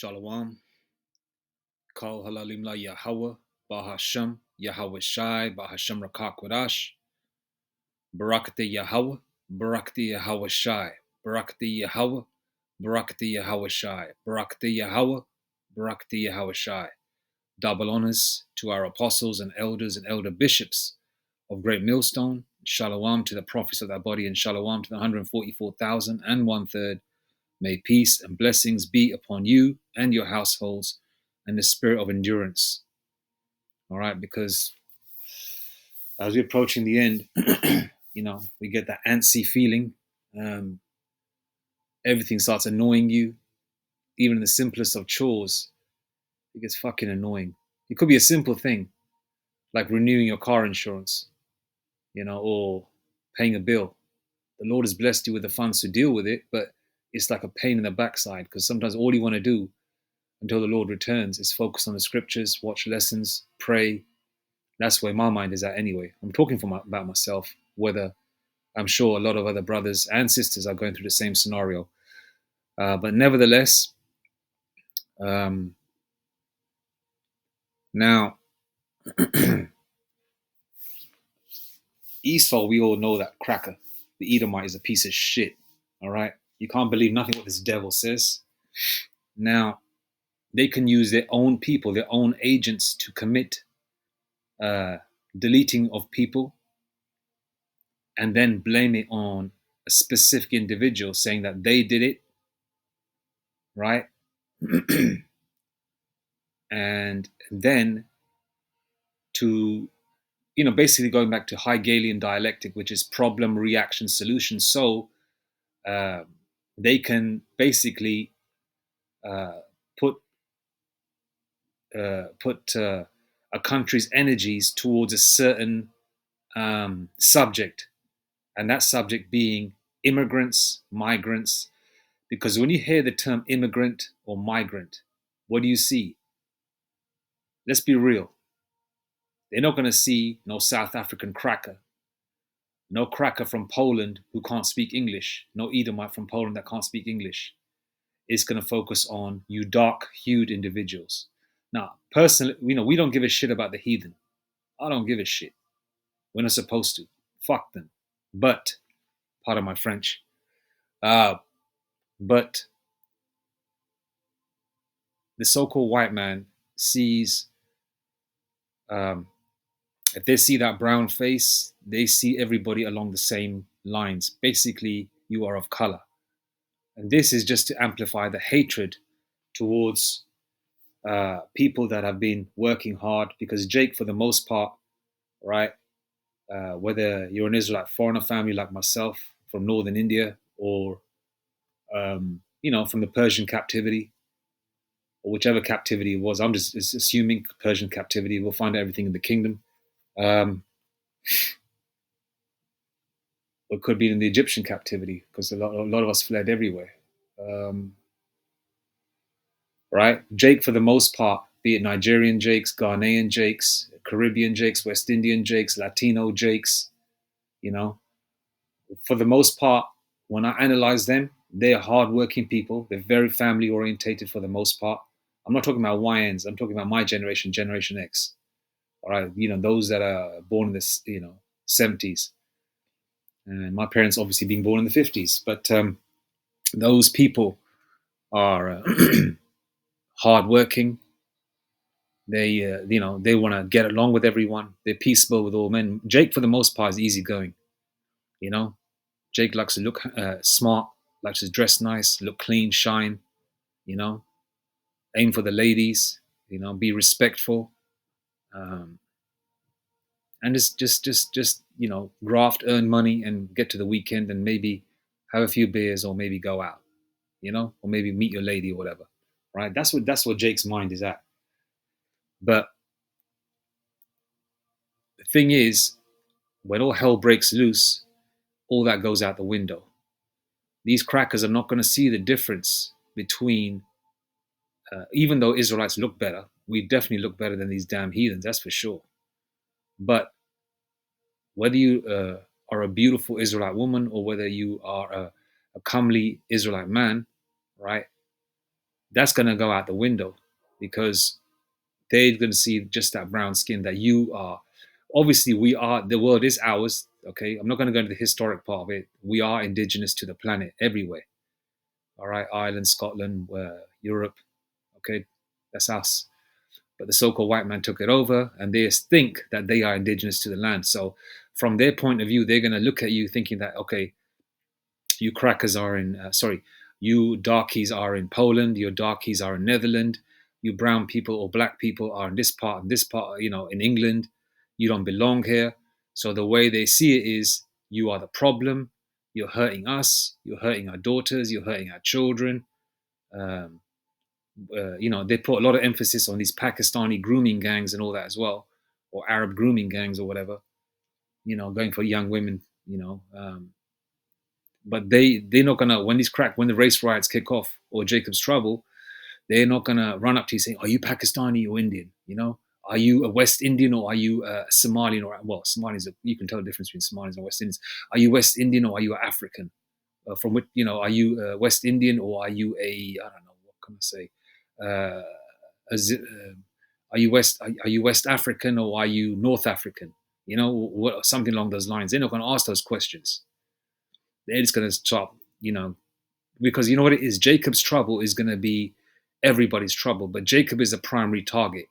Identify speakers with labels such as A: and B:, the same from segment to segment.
A: Shalom. Kol halalim la Yahweh, Bahashem, Yahweh Shai, Bahashem Rakakwadash, Barakati Yahweh, Barakati Yahweh Shai, Barakati Yahweh, Barakati Yahweh Shai, Barakati Yahweh, Barakati Yahweh Shai. Double honors to our apostles and elders and elder bishops of Great Millstone. Shalom to the prophets of that body, and shalom to the 144,000 and 1/3. May peace and blessings be upon you and your households, and the spirit of endurance. All right, because as we're approaching the end, we get that antsy feeling. Everything starts annoying you. Even the simplest of chores, it gets fucking annoying. It could be a simple thing, like renewing your car insurance, or paying a bill. The Lord has blessed you with the funds to deal with it, but it's like a pain in the backside, because sometimes all you want to do until the Lord returns is focus on the scriptures, watch lessons, pray. That's where my mind is at anyway. I'm talking about myself, whether I'm sure a lot of other brothers and sisters are going through the same scenario. But nevertheless, now, Esau, we all know that cracker, the Edomite, is a piece of shit. All right? You can't believe nothing what this devil says. Now, they can use their own people, their own agents to commit deleting of people and then blame it on a specific individual, saying that they did it, right? And then to, basically going back to Hegelian dialectic, which is problem, reaction, solution. So they can basically put a country's energies towards a certain subject, and that subject being immigrants, migrants. Because when you hear the term immigrant or migrant, what do you see? Let's be real. They're not going to see no South African cracker, no cracker from Poland who can't speak English, no Edomite from Poland that can't speak English. It's going to focus on you dark-hued individuals. Now, personally, we don't give a shit about the heathen. I don't give a shit. We're not supposed to. Fuck them. But, pardon my French, but the so-called white man sees, if they see that brown face, they see everybody along the same lines. Basically, you are of color. And this is just to amplify the hatred towards people that have been working hard. Because Jake, for the most part, right, whether you're an Israelite foreigner family like myself from northern India, or from the Persian captivity, or whichever captivity it was, I'm just assuming Persian captivity. We'll find out everything in the kingdom. Or it could be in the Egyptian captivity, because a lot of us fled everywhere. Right? Jake, for the most part, be it Nigerian Jakes, Ghanaian Jakes, Caribbean Jakes, West Indian Jakes, Latino Jakes, for the most part, when I analyze them, they're hardworking people. They're very family orientated for the most part. I'm not talking about YNs. I'm talking about my generation, Generation X. All right, those that are born in the 70s, and my parents obviously being born in the 50s. But those people are hardworking. They they want to get along with everyone. They're peaceable with all men. Jake, for the most part, is easygoing. Jake likes to look smart, likes to dress nice, look clean, shine. Aim for the ladies. Be respectful. And just graft, earn money, and get to the weekend, and maybe have a few beers, or maybe go out, or maybe meet your lady or whatever, right? That's what Jake's mind is at. But the thing is, when all hell breaks loose, all that goes out the window. These crackers are not going to see the difference between, even though Israelites look better, we definitely look better than these damn heathens, that's for sure. But whether you are a beautiful Israelite woman, or whether you are a comely Israelite man, right? that's going to go out the window, because they're going to see just that brown skin that you are. Obviously, we are, the world is ours. Okay. I'm not going to go into the historic part of it. We are indigenous to the planet everywhere. All right. Ireland, Scotland, Europe. Okay. That's us. But the so called white man took it over, and they think that they are indigenous to the land. So, from their point of view, they're going to look at you thinking that, okay, you crackers are in, you darkies are in Poland, your darkies are in Netherlands, you brown people or black people are in this part and this part, in England. You don't belong here. So the way they see it is, you are the problem. You're hurting us. You're hurting our daughters. You're hurting our children. Um, they put a lot of emphasis on these Pakistani grooming gangs and all that as well, or Arab grooming gangs or whatever. Going for young women. But they're not gonna, when the race riots kick off, or Jacob's Trouble, they're not gonna run up to you saying, "Are you Pakistani or Indian?" Are you a West Indian, or are you a Somalian? Or, well, Somalis, you can tell the difference between Somalis and West Indians. Are you West Indian, or are you African? From which, are you West Indian, or are you I don't know, what can I say? Uh, are you West African, or are you North African? Something along those lines. They're not going to ask those questions. They're just going to stop, because you know what it is? Jacob's trouble is going to be everybody's trouble, but Jacob is a primary target.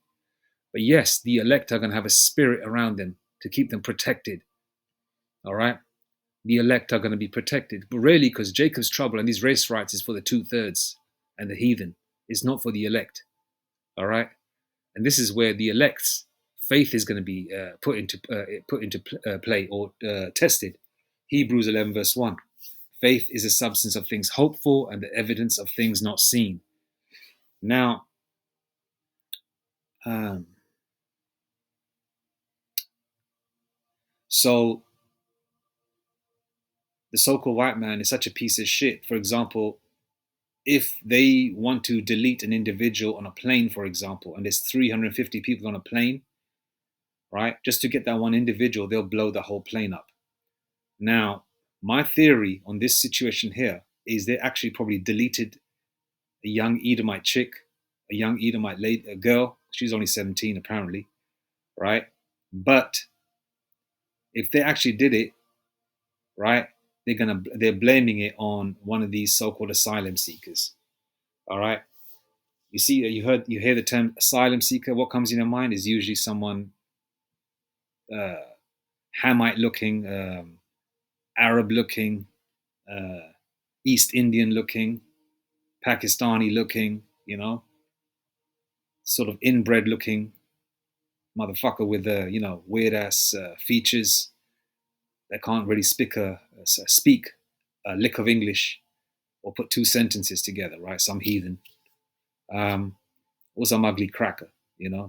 A: But yes, the elect are going to have a spirit around them to keep them protected. All right? The elect are going to be protected. But really, because Jacob's trouble and these race riots is for the 2/3 and the heathen. It's not for the elect. All right? And this is where the elect's faith is going to be put into play, or tested. Hebrews 11 verse 1. Faith is a substance of things hoped for and the evidence of things not seen. Now, so the so-called white man is such a piece of shit. For example, if they want to delete an individual on a plane, for example, and there's 350 people on a plane, right? Just to get that one individual, they'll blow the whole plane up. Now, my theory on this situation here is they actually probably deleted a young Edomite chick, a young Edomite a girl. She's only 17 apparently, right? But if they actually did it, right, they're blaming it on one of these so-called asylum seekers. All right. You see, you hear the term asylum seeker. What comes in your mind is usually someone Hamite looking, Arab looking, East Indian looking, Pakistani looking, sort of inbred looking motherfucker with weird ass features that can't really speak a lick of English or put two sentences together, right? Some heathen, or some ugly cracker,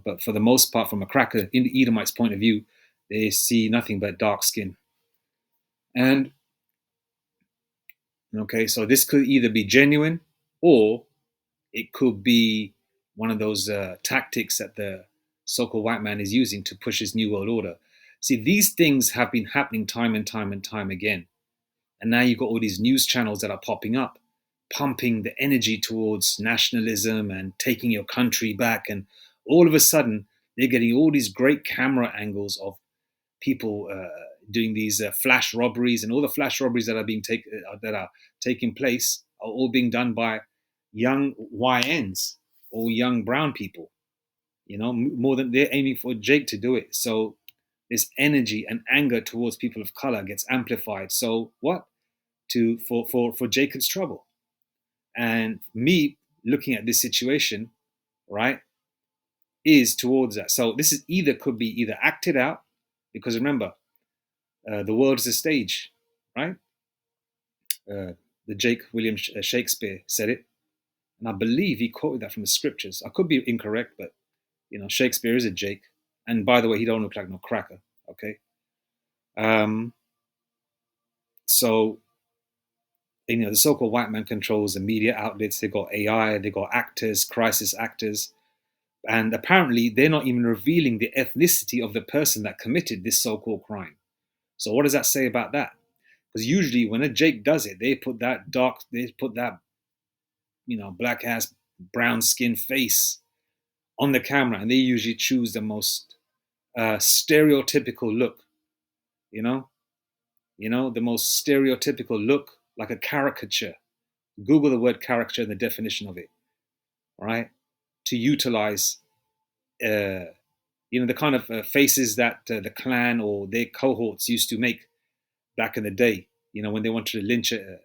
A: But for the most part, from a cracker, in the Edomite's point of view, they see nothing but dark skin. And okay, so this could either be genuine, or it could be one of those tactics that the so-called white man is using to push his new world order. See, these things have been happening time and time and time again. And now you've got all these news channels that are popping up, pumping the energy towards nationalism and taking your country back. And all of a sudden, they're getting all these great camera angles of people doing these flash robberies, and all the flash robberies that are taking place are all being done by young YNs or young brown people. More than they're aiming for Jake to do it. So this energy and anger towards people of color gets amplified. So what? For Jacob's trouble. And me looking at this situation, right, is towards that. So this could be either acted out, because remember, the world is a stage, right? The Jake William Shakespeare said it, and I believe he quoted that from the scriptures. I could be incorrect, but Shakespeare is a Jake, and by the way, he don't look like no cracker. Okay, so the so-called white man controls the media outlets. They got AI, they got actors, crisis actors, and apparently they're not even revealing the ethnicity of the person that committed this so-called crime. So what does that say about that? Because usually when a Jake does it, they put that black ass brown skin face on the camera, and they usually choose the most stereotypical look, you know, the most stereotypical look, like a caricature. Google the word caricature and the definition of it, right? To utilize, the kind of faces that the clan or their cohorts used to make back in the day, when they wanted to lynch a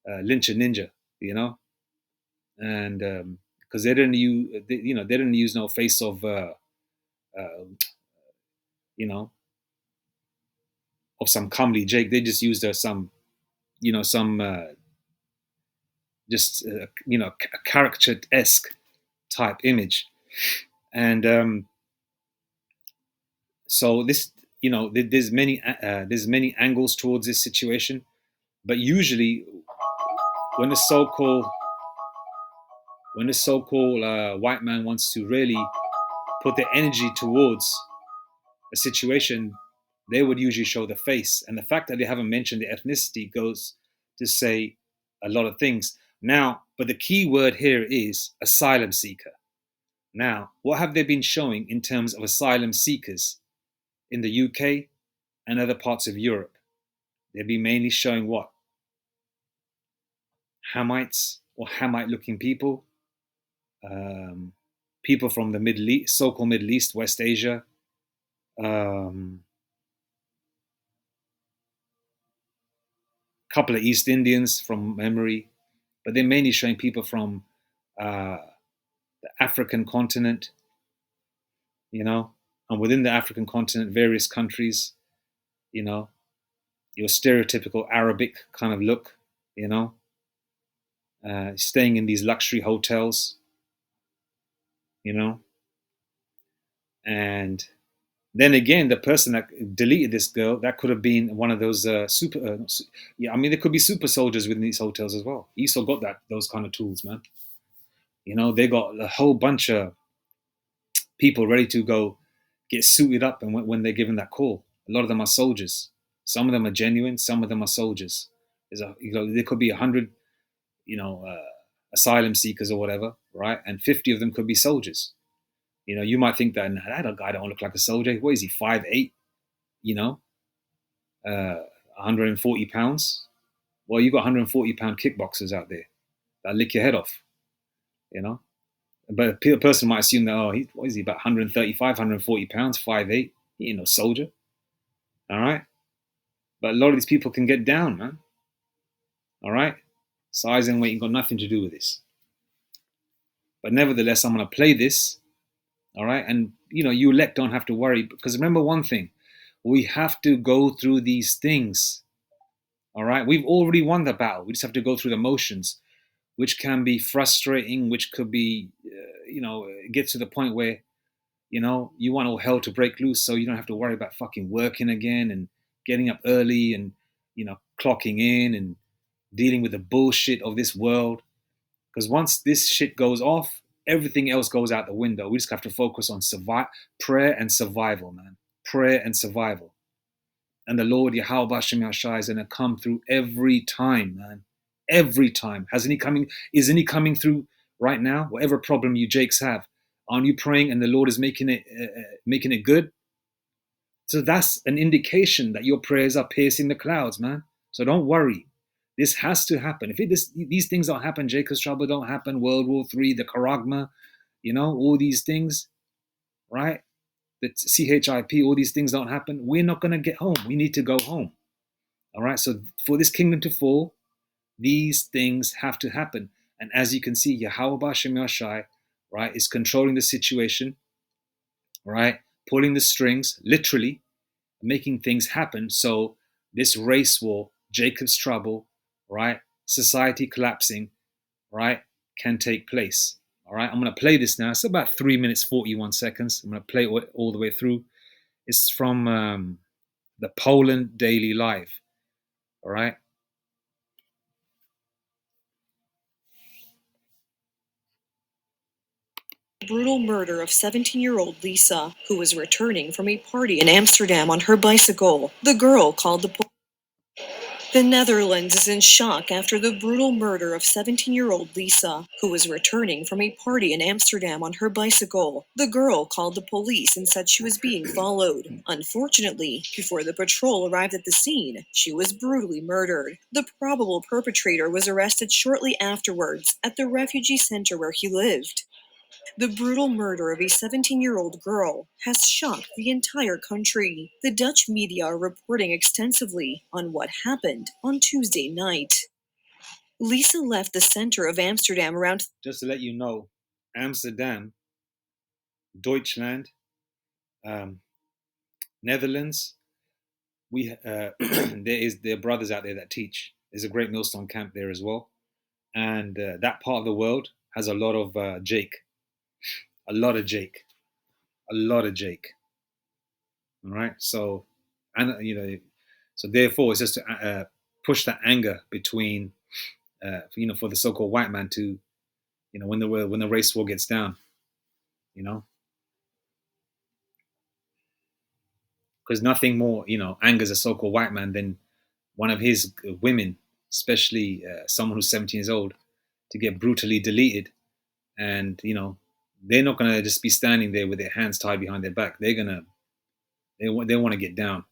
A: ninja, and because they didn't use, they didn't use no face of, uh, you know, of some comely Jake. They just used some, some just a caricature-esque type image, and so this, there's many angles towards this situation, but usually when the so-called white man wants to really put their energy towards a situation, they would usually show the face. And the fact that they haven't mentioned the ethnicity goes to say a lot of things. Now, but the key word here is asylum seeker. Now, what have they been showing in terms of asylum seekers in the UK and other parts of Europe? They've been mainly showing what? Hamites or Hamite-looking people, people from the Middle East, so-called Middle East, West Asia, couple of East Indians from memory, but they're mainly showing people from the African continent, and within the African continent, various countries, your stereotypical Arabic kind of look, staying in these luxury hotels, and then again, the person that deleted this girl, that could have been one of those yeah, I mean, there could be super soldiers within these hotels as well. Esau got those kind of tools, man. They got a whole bunch of people ready to go get suited up, and when they're given that call, a lot of them are soldiers. Some of them are genuine. Some of them are soldiers. There could be 100, asylum seekers or whatever, right? And 50 of them could be soldiers. You might think that, nah, that guy don't look like a soldier. What is he, 5'8"? 140 pounds. Well, you got 140-pound kickboxers out there that lick your head off, But a person might assume that, what is he, about 135, 140 pounds, 5'8"? He ain't no soldier. All right? But a lot of these people can get down, man. All right? Size and weight ain't got nothing to do with this. But nevertheless, I'm going to play this. All right? And, you elect don't have to worry. Because remember one thing. We have to go through these things. All right? We've already won the battle. We just have to go through the motions, which can be frustrating, which could be, get to the point where, you want all hell to break loose so you don't have to worry about fucking working again and getting up early and, clocking in and dealing with the bullshit of this world. Because once this shit goes off, everything else goes out the window. We just have to focus on prayer and survival, man. Prayer and survival. And the Lord Yahweh Bashem Yashai is going to come through every time, man. Every time. Isn't he coming through right now? Whatever problem you Jakes have, aren't you praying and the Lord is making it good? So that's an indication that your prayers are piercing the clouds, man. So don't worry. This has to happen. If these things don't happen, Jacob's trouble don't happen, World War III, the Charagma, all these things, right? The CHIP, all these things don't happen, we're not going to get home. We need to go home. All right. So for this kingdom to fall, these things have to happen. And as you can see, Yahweh Bashem Yashai, right, is controlling the situation, right, pulling the strings, literally making things happen. So this race war, Jacob's trouble, right, society collapsing, right, can take place. All right, I'm going to play this now. It's about 3 minutes, 41 seconds. I'm going to play it all the way through. It's from the Poland Daily Live. All right.
B: Brutal murder of 17-year-old Lisa, who was returning from a party in Amsterdam on her bicycle. The girl called the police. The Netherlands is in shock after the brutal murder of 17-year-old Lisa, who was returning from a party in Amsterdam on her bicycle. The girl called the police and said she was being followed. Unfortunately, before the patrol arrived at the scene, she was brutally murdered. The probable perpetrator was arrested shortly afterwards at the refugee center where he lived. The brutal murder of a 17-year-old girl has shocked the entire country. The Dutch media are reporting extensively on what happened on Tuesday night. Lisa left the center of Amsterdam around...
A: Just to let you know, Amsterdam, Deutschland, Netherlands, there are brothers out there that teach. There's a great millstone camp there as well, and that part of the world has a lot of Jake, a lot of Jake, a lot of Jake. All right, so and so therefore it's just to push that anger between for the so-called white man to when the race war gets down, because nothing more angers a so-called white man than one of his women, especially someone who's 17 years old, to get brutally deleted. And they're not gonna just be standing there with their hands tied behind their back. They want to get down.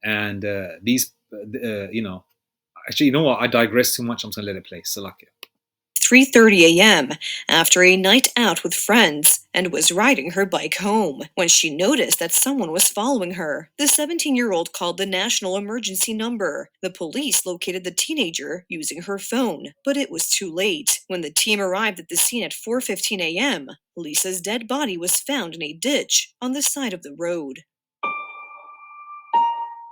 A: And these actually, you know what? I digress too much. I'm just gonna let it play. Salakia.
B: 3:30 a.m. after a night out with friends and was riding her bike home when she noticed that someone was following her. The 17-year-old called the national emergency number. The police located the teenager using her phone, but it was too late. When the team arrived at the scene at 4:15 a.m., Lisa's dead body was found in a ditch on the side of the road.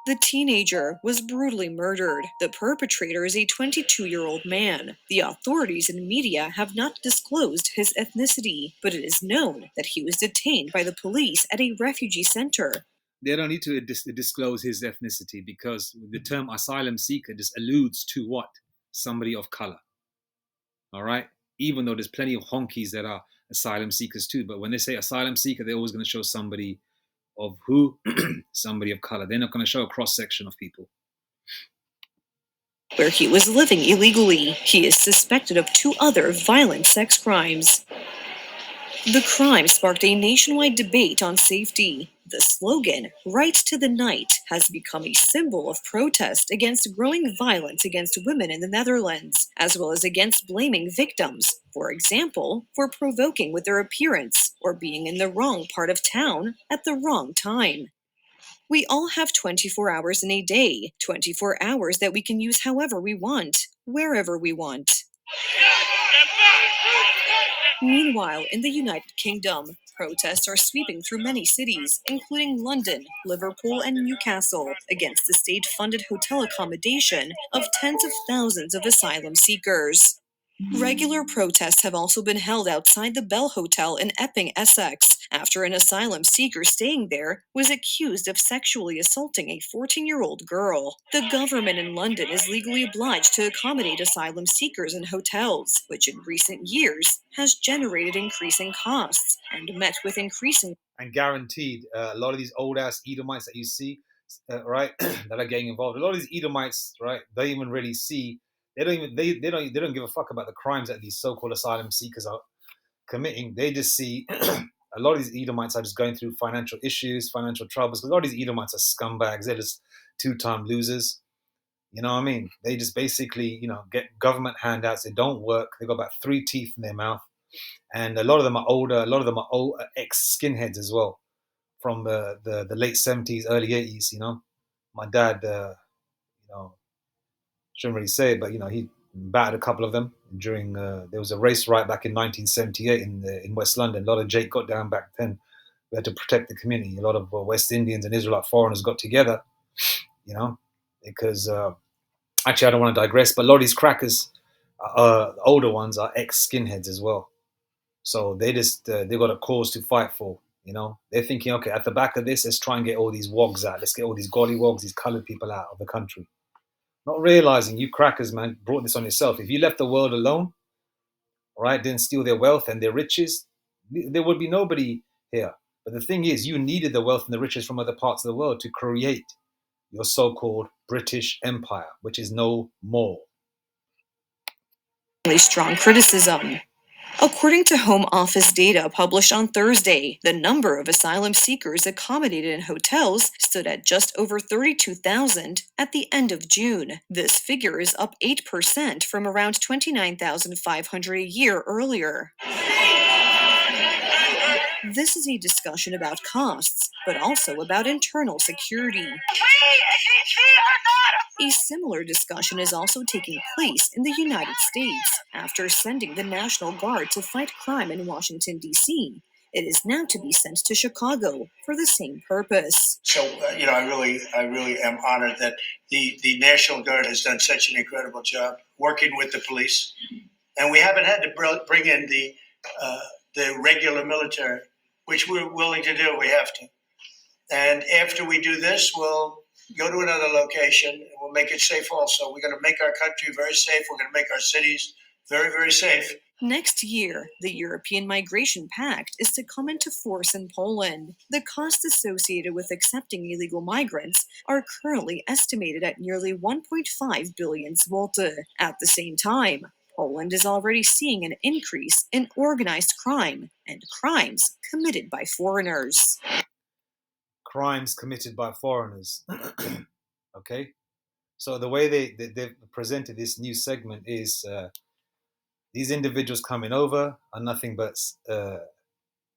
B: The teenager was brutally murdered. The perpetrator is a 22-year-old man. The authorities and media have not disclosed his ethnicity, but it is known that he was detained by the police at a refugee center.
A: They don't need to disclose his ethnicity because the term asylum seeker just alludes to what? Somebody of color. All right? Even though there's plenty of honkies that are asylum seekers too, but when they say asylum seeker, they're always going to show somebody of who? Somebody of color. They're not going to show a cross section of people.
B: Where he was living illegally. He is suspected of 2 other violent sex crimes. The crime sparked a nationwide debate on safety. The slogan, "Right to the Night," has become a symbol of protest against growing violence against women in the Netherlands, as well as against blaming victims, for example, for provoking with their appearance or being in the wrong part of town at the wrong time. We all have 24 hours in a day, 24 hours that we can use however we want, wherever we want. Meanwhile, in the United Kingdom, protests are sweeping through many cities, including London, Liverpool, and Newcastle, against the state-funded hotel accommodation of tens of thousands of asylum seekers. Regular protests have also been held outside the Bell Hotel in Epping, Essex, after an asylum seeker staying there was accused of sexually assaulting a 14-year-old girl. The government in London is legally obliged to accommodate asylum seekers in hotels, which in recent years has generated increasing costs and met with increasing...
A: And guaranteed, a lot of these old-ass Edomites that you see, right, that are getting involved, a lot of these Edomites, right, they even really see... They don't give a fuck about the crimes that these so-called asylum seekers are committing. They just see a lot of these Edomites are just going through financial issues, financial troubles. A lot of these Edomites are scumbags. They're just 2-time losers. You know what I mean? They just basically, get government handouts. They don't work. They've got about 3 teeth in their mouth. And a lot of them are older. A lot of them are old, ex-skinheads as well, from the late 70s, early 80s, My dad, shouldn't really say it, but he battered a couple of them during. There was a race riot back in 1978 in West London. A lot of Jake got down back then. We had to protect the community. A lot of West Indians and Israelite foreigners got together, because actually I don't want to digress, but a lot of these crackers, the older ones, are ex-skinheads as well. So they just they got a cause to fight for. They're thinking, okay, at the back of this, let's try and get all these wogs out. Let's get all these gollywogs, these colored people out of the country. Not realizing you crackers, man, brought this on yourself. If you left the world alone, all right, didn't steal their wealth and their riches, there would be nobody here. But the thing is, you needed the wealth and the riches from other parts of the world to create your so-called British Empire, which is no more.
B: Strong criticism. According to Home Office data published on Thursday, the number of asylum seekers accommodated in hotels stood at just over 32,000 at the end of June. This figure is up 8% from around 29,500 a year earlier. This is a discussion about costs, but also about internal security. A similar discussion is also taking place in the United States. After sending the National Guard to fight crime in Washington, D.C., it is now to be sent to Chicago for the same purpose.
C: So, I really am honored that the National Guard has done such an incredible job working with the police, and we haven't had to bring in the regular military, which we're willing to do. We have to, and after we do this, we'll go to another location and we'll make it safe. Also, we're going to make our country very safe. We're going to make our cities very, very safe.
B: Next year, the European Migration Pact is to come into force in Poland. The costs associated with accepting illegal migrants are currently estimated at nearly 1.5 billion zloty. At the same time, Poland is already seeing an increase in organized crime and crimes committed by foreigners.
A: Crimes committed by foreigners. Okay? So the way they've presented this new segment is these individuals coming over are nothing but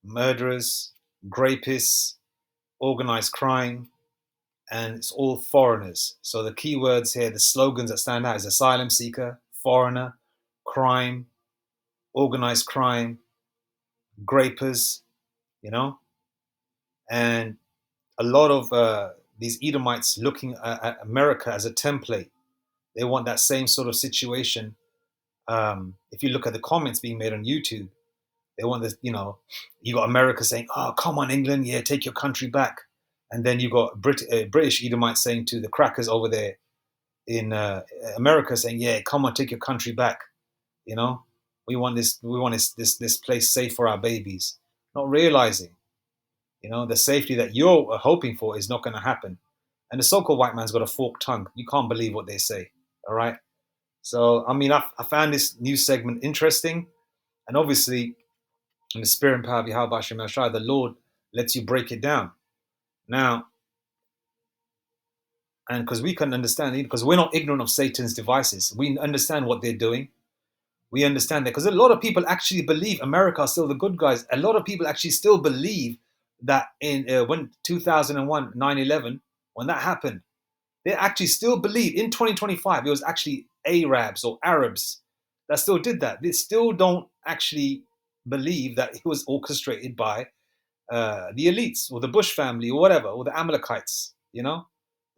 A: murderers, rapists, organized crime, and it's all foreigners. So the key words here, the slogans that stand out is asylum seeker, foreigner, crime, organized crime, grapers, and a lot of these Edomites looking at America as a template. They want that same sort of situation. If you look at the comments being made on YouTube, they want this, you got America saying, "Oh, come on, England, yeah, take your country back." And then you got British Edomites saying to the crackers over there in America, saying, "Yeah, come on, take your country back." We want this place safe for our babies, not realizing, the safety that you're hoping for is not going to happen. And the so-called white man's got a forked tongue. You can't believe what they say. All right. So, I found this new segment interesting, and obviously, in the spirit and power of Yahweh Hashem Yahshua, the Lord lets you break it down. Now, and because we can understand it, because we're not ignorant of Satan's devices, we understand what they're doing. We understand that because a lot of people actually believe America are still the good guys. A lot of people actually still believe that in when 2001, 9/11, when that happened, they actually still believe in 2025 it was actually Arabs or Arabs that still did that. They still don't actually believe that it was orchestrated by the elites or the Bush family or whatever, or the Amalekites, the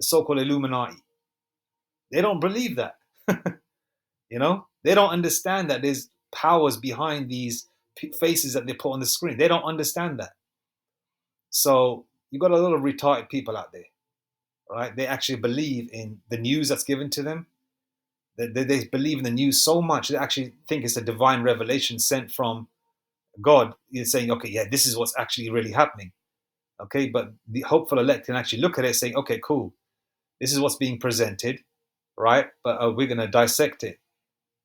A: so-called Illuminati. They don't believe that. They don't understand that there's powers behind these faces that they put on the screen. They don't understand that. So you got a lot of retarded people out there, right? They actually believe in the news that's given to them. They believe in the news so much they actually think it's a divine revelation sent from God. You're saying, okay, yeah, this is what's actually really happening. Okay, but the hopeful elect can actually look at it saying, okay, cool, this is what's being presented, right? But we're going to dissect it.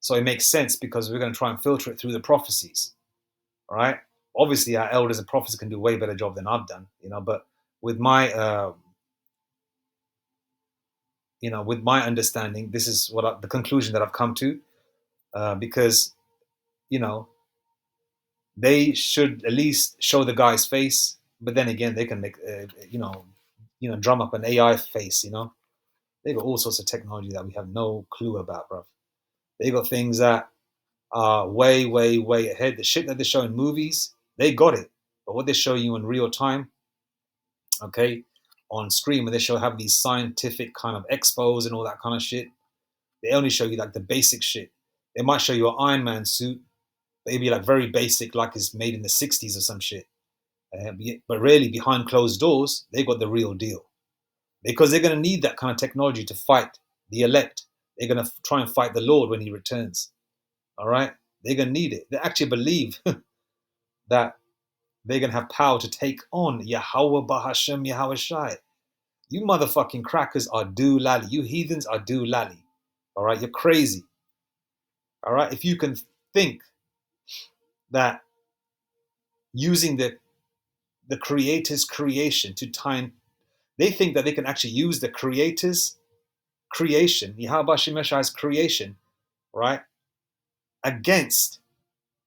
A: So it makes sense because we're going to try and filter it through the prophecies, right? Obviously, our elders and prophets can do a way better job than I've done, but with my with my understanding, this is the conclusion that I've come to, because they should at least show the guy's face, but then again, they can make drum up an AI face. They got all sorts of technology that we have no clue about, bro. They got things that are way, way, way ahead. The shit that they show in movies, they got it, but what they show you in real time, okay, on screen when they have these scientific kind of expos and all that kind of shit, they only show you like the basic shit. They might show you an Iron Man suit, maybe like very basic, like it's made in the 60s or some shit. But really, behind closed doors, they got the real deal. Because they're going to need that kind of technology to fight the elect. They're going to try and fight the Lord when he returns. All right? They're going to need it. They actually believe that they're going to have power to take on Yahweh Bahashem Yahweh Shai. You motherfucking crackers are doolally. You heathens are doolally. All right, you're crazy. All right, if you can think that using the creator's creation to time, they think that they can actually use the creator's creation, Yahweh Shemeshai's creation, right, against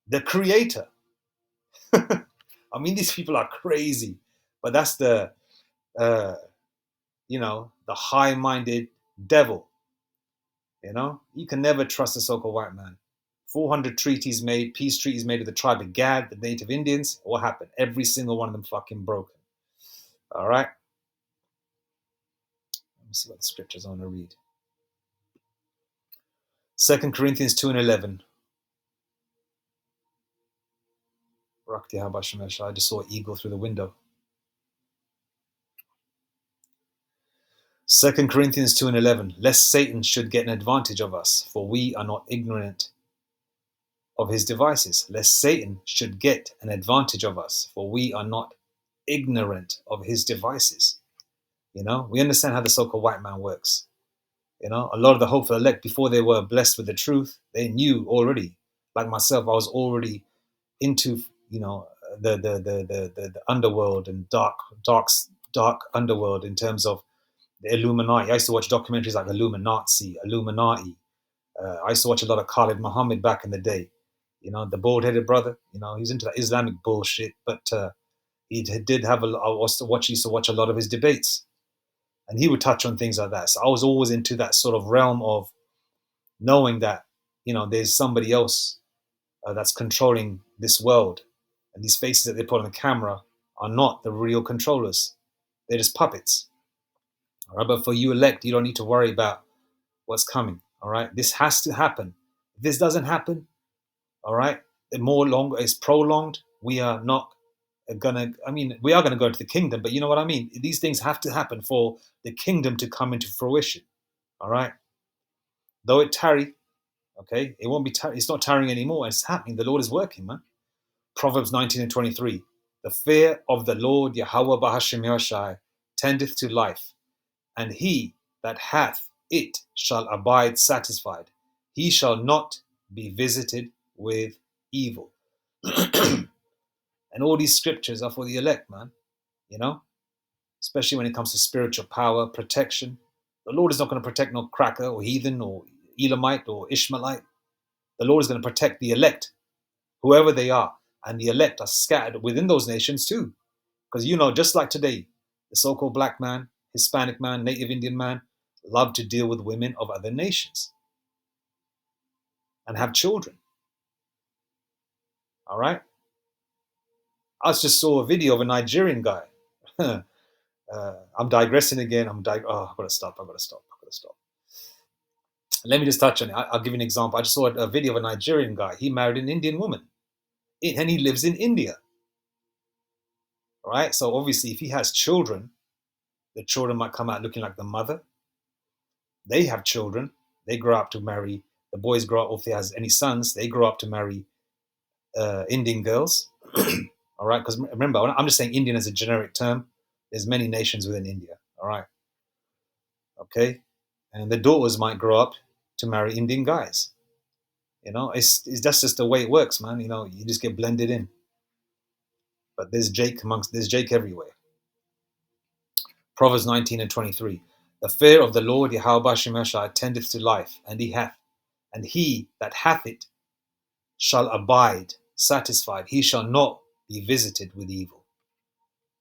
A: the creator. I mean, these people are crazy, but that's the the high-minded devil. You can never trust a so-called white man. 400 treaties made, peace treaties made with the tribe of Gad, the native Indians. What happened? Every single one of them fucking broken. All right. Let me see what the scriptures I want to read. 2 Corinthians 2:11. I just saw an eagle through the window. 2 Corinthians 2:11. Lest Satan should get an advantage of us, for we are not ignorant of his devices. Lest Satan should get an advantage of us, for we are not ignorant of his devices. We understand how the so-called white man works. A lot of the hopeful elect, before they were blessed with the truth, they knew already. Like myself, I was already into the underworld and dark underworld in terms of the Illuminati. I used to watch documentaries like Illuminati. I used to watch a lot of Khalid Muhammad back in the day. The bald-headed brother. He's into that Islamic bullshit, but he did have used to watch a lot of his debates, and he would touch on things like that. So I was always into that sort of realm of knowing that there's somebody else that's controlling this world, and these faces that they put on the camera are not the real controllers. They're just puppets. All right, but for you elect, you don't need to worry about what's coming. All right, this has to happen. If this doesn't happen, all right, the more longer it's prolonged, we are not gonna. We are gonna go into the kingdom, but you know what I mean. These things have to happen for the kingdom to come into fruition. All right, though it tarry, okay, it won't be. It's not tarrying anymore. It's happening. The Lord is working, man. Proverbs 19:23. The fear of the Lord Yahweh Bahashem Yoshai tendeth to life, and he that hath it shall abide satisfied. He shall not be visited with evil. And all these scriptures are for the elect, man. Especially when it comes to spiritual power, protection. The Lord is not going to protect no cracker or heathen or Elamite or Ishmaelite. The Lord is going to protect the elect, whoever they are. And the elect are scattered within those nations too. Because just like today, the so-called black man, Hispanic man, native Indian man love to deal with women of other nations and have children. All right? I just saw a video of a Nigerian guy. I'm digressing again. I've got to stop. Let me just touch on it. I'll give you an example. I just saw a video of a Nigerian guy. He married an Indian woman, and he lives in India. All right? So obviously, if he has children, the children might come out looking like the mother. They have children. They grow up to marry. The boys grow up, if he has any sons, they grow up to marry Indian girls. All right? Because remember, I'm just saying Indian as a generic term. There's many nations within India. All right? Okay? And the daughters might grow up to marry Indian guys. It's that's just the way it works, man. You just get blended in. But there's Jake everywhere. Proverbs 19:23. The fear of the Lord Yahweh Shemeshai tendeth to life, and he that hath it shall abide satisfied. He shall not be visited with evil.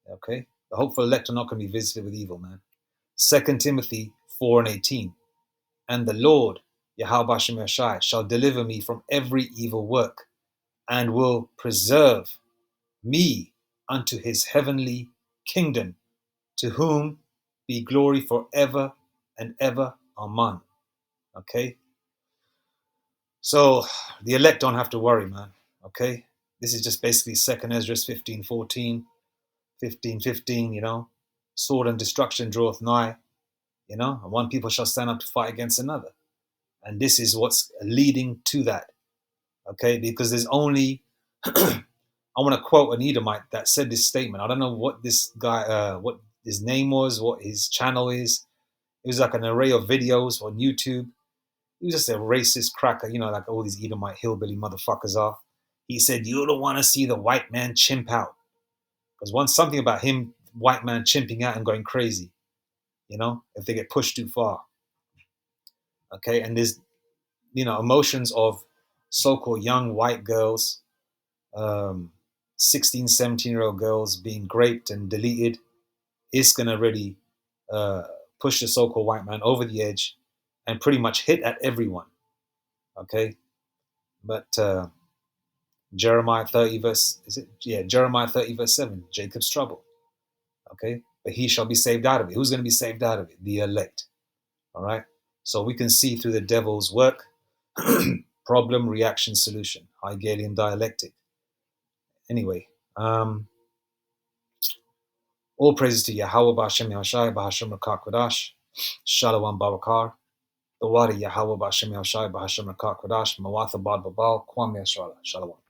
A: Okay? The hopeful elect are not going to be visited with evil, man. 2 Timothy 4:18. And the Lord Yahweh Shemeshai shall deliver me from every evil work, and will preserve me unto his heavenly kingdom, to whom be glory forever and ever. Amen. Okay? So the elect don't have to worry, man. Okay? This is just basically 2nd Ezra 15:14, 15:15, sword and destruction draweth nigh, and one people shall stand up to fight against another. And this is what's leading to that. Okay? Because there's only I want to quote an Edomite that said this statement. I don't know what this guy, what his name was, what his channel is. It was like an array of videos on YouTube. He was just a racist cracker, like all these Edomite hillbilly motherfuckers are. He said, you don't want to see the white man chimp out. Because once something about him, white man chimping out and going crazy, if they get pushed too far. Okay, and there's, emotions of so-called young white girls, 16, 17-year-old girls being raped and deleted. It's going to really push the so-called white man over the edge and pretty much hit at everyone. Okay, but Jeremiah 30 verse 7, Jacob's trouble. Okay, but he shall be saved out of it. Who's going to be saved out of it? The elect. All right, so we can see through the devil's work. Problem, reaction, solution. Hegelian dialectic. Anyway, all praises to Yahweh B'Hashem Yahushai B'Hashem Rakak Kodash. Shalom Barakar. The water Yahweh B'Hashem Yahushai B'Hashem Rakak Kodash. Mawatha Bad Babal. Kwam Yashrala. Shalom.